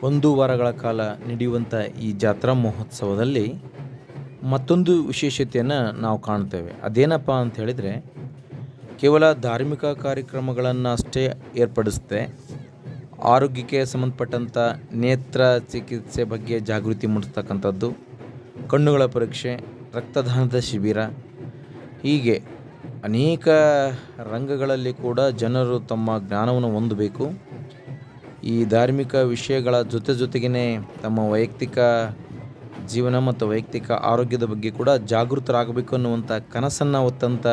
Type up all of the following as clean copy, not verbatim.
ಒಂದು ವಾರಗಳ ಕಾಲ ನಡೆಯುವಂಥ ಈ ಜಾತ್ರಾ ಮಹೋತ್ಸವದಲ್ಲಿ ಮತ್ತೊಂದು ವಿಶೇಷತೆಯನ್ನು ನಾವು ಕಾಣ್ತೇವೆ. ಅದೇನಪ್ಪ ಅಂತ ಹೇಳಿದರೆ, ಕೇವಲ ಧಾರ್ಮಿಕ ಕಾರ್ಯಕ್ರಮಗಳನ್ನು ಅಷ್ಟೇ ಏರ್ಪಡಿಸುತ್ತೆ. ಆರೋಗ್ಯಕ್ಕೆ ಸಂಬಂಧಪಟ್ಟಂಥ ನೇತ್ರ ಚಿಕಿತ್ಸೆ ಬಗ್ಗೆ ಜಾಗೃತಿ ಮೂಡಿಸ್ತಕ್ಕಂಥದ್ದು, ಕಣ್ಣುಗಳ ಪರೀಕ್ಷೆ, ರಕ್ತದಾನದ ಶಿಬಿರ, ಹೀಗೆ ಅನೇಕ ರಂಗಗಳಲ್ಲಿ ಕೂಡ ಜನರು ತಮ್ಮ ಜ್ಞಾನವನ್ನು ಹೊಂದಬೇಕು. ಈ ಧಾರ್ಮಿಕ ವಿಷಯಗಳ ಜೊತೆಗೇ ತಮ್ಮ ವೈಯಕ್ತಿಕ ಜೀವನ ಮತ್ತು ವೈಯಕ್ತಿಕ ಆರೋಗ್ಯದ ಬಗ್ಗೆ ಕೂಡ ಜಾಗೃತರಾಗಬೇಕು ಅನ್ನುವಂಥ ಕನಸನ್ನು ಹೊತ್ತಂಥ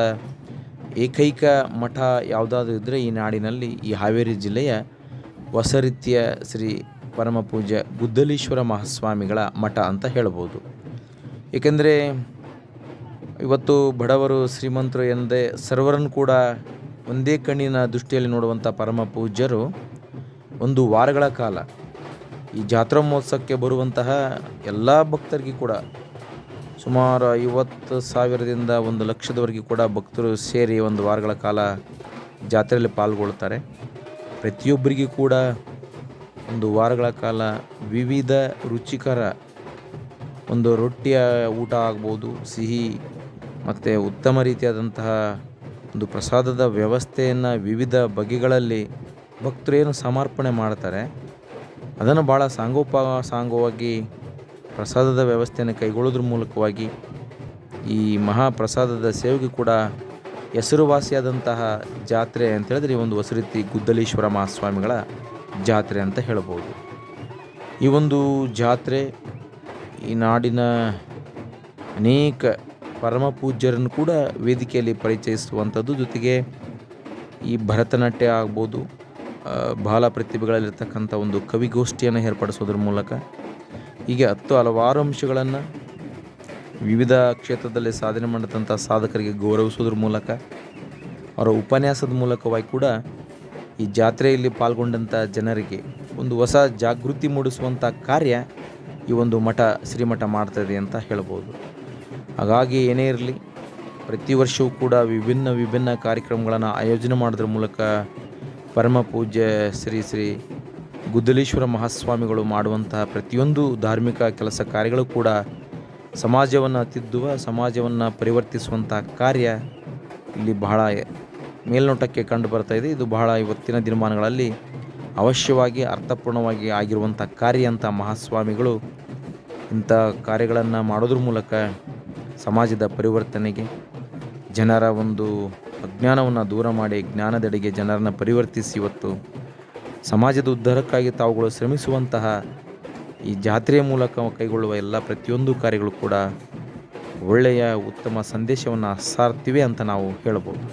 ಏಕೈಕ ಮಠ ಯಾವುದಾದ್ರೂ ಇದ್ದರೆ ಈ ನಾಡಿನಲ್ಲಿ ಈ ಹಾವೇರಿ ಜಿಲ್ಲೆಯ ಹೊಸರೀತಿಯ ಶ್ರೀ ಪರಮ ಪೂಜ್ಯ ಗುದ್ದಲೀಶ್ವರ ಮಹಾಸ್ವಾಮಿಗಳ ಮಠ ಅಂತ ಹೇಳ್ಬೋದು. ಏಕೆಂದರೆ ಇವತ್ತು ಬಡವರು ಶ್ರೀಮಂತರು ಎಂದೇ ಸರ್ವರನ್ನು ಕೂಡ ಒಂದೇ ಕಣ್ಣಿನ ದೃಷ್ಟಿಯಲ್ಲಿ ನೋಡುವಂಥ ಪರಮ ಪೂಜ್ಯರು ಒಂದು ವಾರಗಳ ಕಾಲ ಈ ಜಾತ್ರಾ ಮಹೋತ್ಸವಕ್ಕೆ ಬರುವಂತಹ ಎಲ್ಲ ಭಕ್ತರಿಗೆ ಕೂಡ ಸುಮಾರು 50,000ದಿಂದ 1,00,000ದವರೆಗೆ ಕೂಡ ಭಕ್ತರು ಸೇರಿ ಒಂದು ವಾರಗಳ ಕಾಲ ಜಾತ್ರೆಯಲ್ಲಿ ಪಾಲ್ಗೊಳ್ತಾರೆ. ಪ್ರತಿಯೊಬ್ಬರಿಗೂ ಕೂಡ ಒಂದು ವಾರಗಳ ಕಾಲ ವಿವಿಧ ರುಚಿಕರ ಒಂದು ರೊಟ್ಟಿಯ ಊಟ ಆಗ್ಬೋದು, ಸಿಹಿ ಮತ್ತು ಉತ್ತಮ ರೀತಿಯಾದಂತಹ ಒಂದು ಪ್ರಸಾದದ ವ್ಯವಸ್ಥೆಯನ್ನು ವಿವಿಧ ಬಗೆಗಳಲ್ಲಿ ಭಕ್ತರೇನು ಸಮರ್ಪಣೆ ಮಾಡ್ತಾರೆ, ಅದನ್ನು ಭಾಳ ಸಾಂಗೋಪಾಂಗವಾಗಿ ಪ್ರಸಾದದ ವ್ಯವಸ್ಥೆಯನ್ನು ಕೈಗೊಳ್ಳೋದ್ರ ಮೂಲಕವಾಗಿ ಈ ಮಹಾಪ್ರಸಾದದ ಸೇವೆಗೆ ಕೂಡ ಹೆಸರುವಾಸಿಯಾದಂತಹ ಜಾತ್ರೆ ಅಂತ ಹೇಳಿದ್ರೆ ಈ ಒಂದು ಹೊಸರೀತಿ ಗುದ್ದಲೀಶ್ವರ ಮಹಾಸ್ವಾಮಿಗಳ ಜಾತ್ರೆ ಅಂತ ಹೇಳ್ಬೋದು. ಈ ಒಂದು ಜಾತ್ರೆ ಈ ನಾಡಿನ ಅನೇಕ ಪರಮ ಪೂಜ್ಯರನ್ನು ಕೂಡ ವೇದಿಕೆಯಲ್ಲಿ ಪರಿಚಯಿಸುವಂಥದ್ದು, ಜೊತೆಗೆ ಈ ಭರತನಾಟ್ಯ ಆಗ್ಬೋದು, ಬಹಳ ಪ್ರತಿಭೆಗಳಲ್ಲಿರ್ತಕ್ಕಂಥ ಒಂದು ಕವಿಗೋಷ್ಠಿಯನ್ನು ಏರ್ಪಡಿಸೋದ್ರ ಮೂಲಕ ಹೀಗೆ ಹಲವಾರು ಅಂಶಗಳನ್ನು ವಿವಿಧ ಕ್ಷೇತ್ರದಲ್ಲಿ ಸಾಧನೆ ಮಾಡಿದಂಥ ಸಾಧಕರಿಗೆ ಗೌರವಿಸೋದ್ರ ಮೂಲಕ ಅವರ ಉಪನ್ಯಾಸದ ಮೂಲಕವಾಗಿ ಕೂಡ ಈ ಜಾತ್ರೆಯಲ್ಲಿ ಪಾಲ್ಗೊಂಡಂಥ ಜನರಿಗೆ ಒಂದು ಹೊಸ ಜಾಗೃತಿ ಮೂಡಿಸುವಂಥ ಕಾರ್ಯ ಈ ಒಂದು ಮಠ ಶ್ರೀಮಠ ಮಾಡ್ತಾಯಿದೆ ಅಂತ ಹೇಳ್ಬೋದು. ಹಾಗಾಗಿ ಏನೇ ಇರಲಿ, ಪ್ರತಿ ವರ್ಷವೂ ಕೂಡ ವಿಭಿನ್ನ ಕಾರ್ಯಕ್ರಮಗಳನ್ನು ಆಯೋಜನೆ ಮಾಡೋದ್ರ ಮೂಲಕ ಪರಮ ಪೂಜ್ಯ ಶ್ರೀ ಗುದ್ದಲೀಶ್ವರ ಮಹಾಸ್ವಾಮಿಗಳು ಮಾಡುವಂತಹ ಪ್ರತಿಯೊಂದು ಧಾರ್ಮಿಕ ಕೆಲಸ ಕಾರ್ಯಗಳು ಕೂಡ ಸಮಾಜವನ್ನು ತಿದ್ದುವ, ಸಮಾಜವನ್ನು ಪರಿವರ್ತಿಸುವಂಥ ಕಾರ್ಯ ಇಲ್ಲಿ ಬಹಳ ಮೇಲ್ನೋಟಕ್ಕೆ ಕಂಡು ಬರ್ತಾಯಿದೆ. ಇದು ಬಹಳ ಇವತ್ತಿನ ದಿನಮಾನಗಳಲ್ಲಿ ಅವಶ್ಯವಾಗಿ ಅರ್ಥಪೂರ್ಣವಾಗಿ ಆಗಿರುವಂಥ ಕಾರ್ಯ ಅಂತ ಮಹಾಸ್ವಾಮಿಗಳು ಇಂಥ ಕಾರ್ಯಗಳನ್ನು ಮಾಡೋದ್ರ ಮೂಲಕ ಸಮಾಜದ ಪರಿವರ್ತನೆಗೆ, ಜನರ ಒಂದು ಅಜ್ಞಾನವನ್ನು ದೂರ ಮಾಡಿ ಜ್ಞಾನದೆಡೆಗೆ ಜನರನ್ನು ಪರಿವರ್ತಿಸಿ ಇವತ್ತು ಸಮಾಜದ ಉದ್ಧಾರಕ್ಕಾಗಿ ತಾವುಗಳು ಶ್ರಮಿಸುವಂತಹ ಈ ಜಾತ್ರೆಯ ಮೂಲಕ ಕೈಗೊಳ್ಳುವ ಎಲ್ಲ ಪ್ರತಿಯೊಂದು ಕಾರ್ಯಗಳು ಕೂಡ ಒಳ್ಳೆಯ ಉತ್ತಮ ಸಂದೇಶವನ್ನು ಸಾರ್ತಿವೆ ಅಂತ ನಾವು ಹೇಳ್ಬೋದು.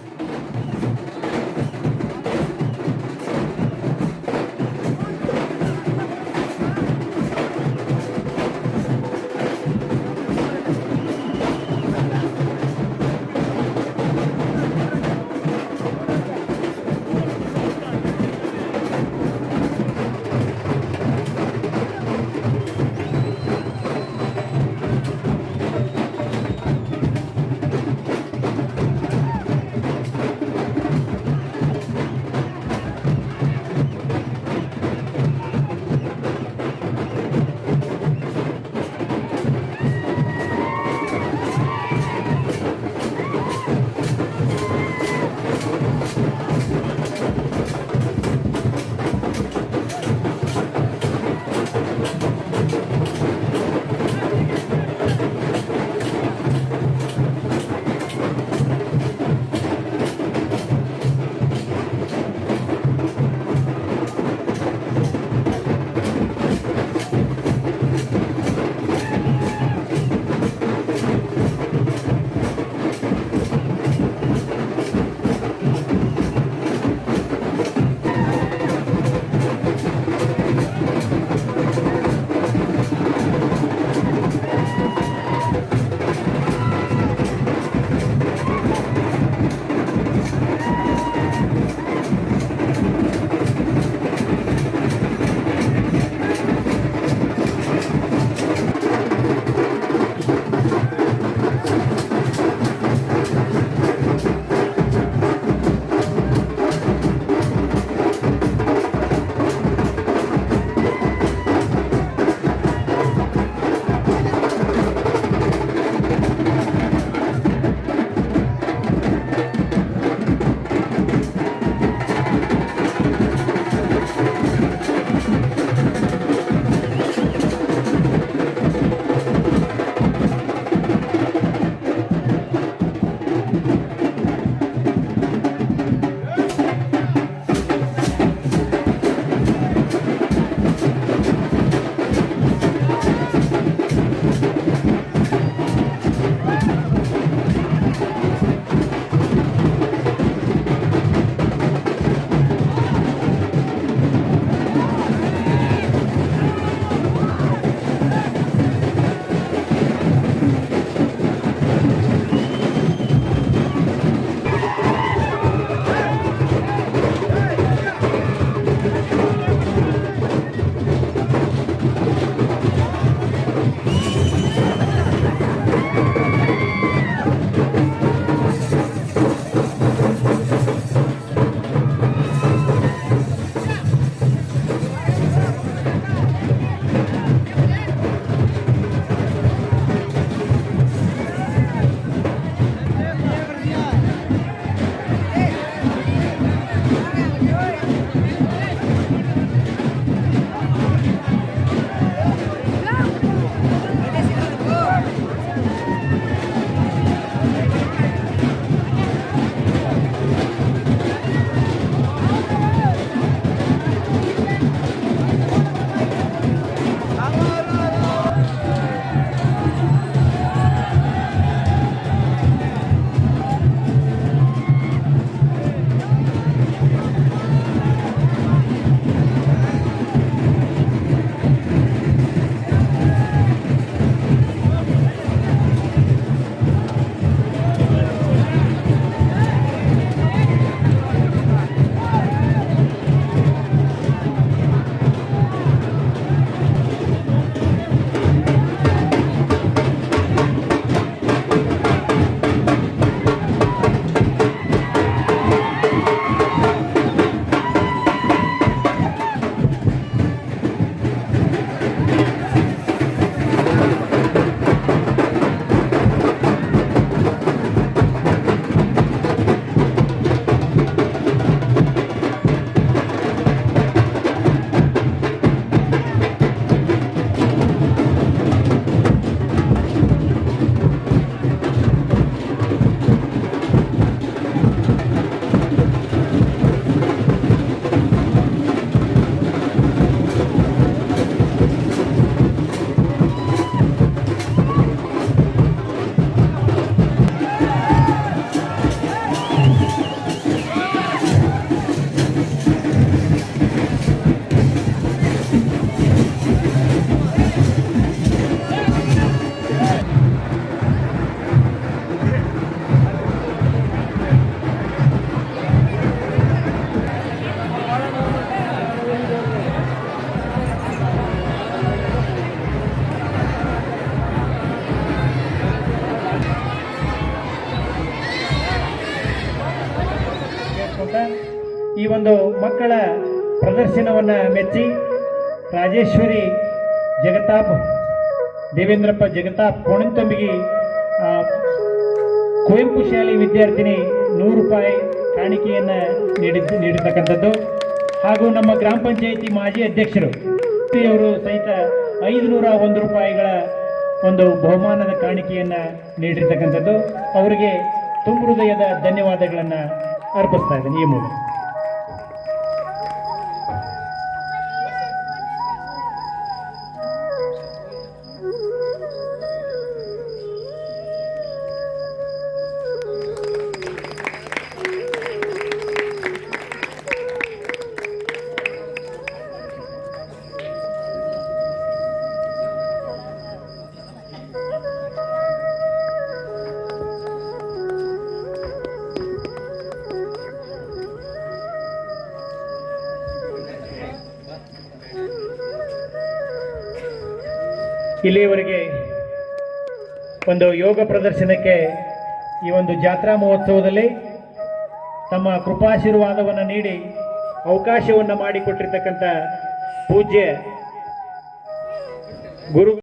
ಒಂದು ಮಕ್ಕಳ ಪ್ರದರ್ಶನವನ್ನು ಮೆಚ್ಚಿ ರಾಜೇಶ್ವರಿ ಜಗತಾಪ್ ದೇವೇಂದ್ರಪ್ಪ ಜಗತಾಪ್ ಕೋಣಂತಂಬಿಗಿ ಕುವೆಂಪು ಶಾಲೆ ವಿದ್ಯಾರ್ಥಿನಿ 100 ರೂಪಾಯಿ ಕಾಣಿಕೆಯನ್ನು ನೀಡಿರ್ತಕ್ಕಂಥದ್ದು. ಹಾಗೂ ನಮ್ಮ ಗ್ರಾಮ ಪಂಚಾಯಿತಿ ಮಾಜಿ ಅಧ್ಯಕ್ಷರು ಅವರು ಸಹಿತ 501 ರೂಪಾಯಿಗಳ ಒಂದು ಬಹುಮಾನದ ಕಾಣಿಕೆಯನ್ನು ನೀಡಿರ್ತಕ್ಕಂಥದ್ದು. ಅವರಿಗೆ ತುಂಬ ಹೃದಯದ ಧನ್ಯವಾದಗಳನ್ನು ಅರ್ಪಿಸ್ತಾ ಇದ್ದೇನೆ ಈ ಮೂಲಕ. ಇಲ್ಲಿಯವರೆಗೆ ಒಂದು ಯೋಗ ಪ್ರದರ್ಶನಕ್ಕೆ ಈ ಒಂದು ಜಾತ್ರಾ ಮಹೋತ್ಸವದಲ್ಲಿ ತಮ್ಮ ಕೃಪಾಶೀರ್ವಾದವನ್ನು ನೀಡಿ ಅವಕಾಶವನ್ನು ಮಾಡಿಕೊಟ್ಟಿರ್ತಕ್ಕಂಥ ಪೂಜ್ಯ ಗುರು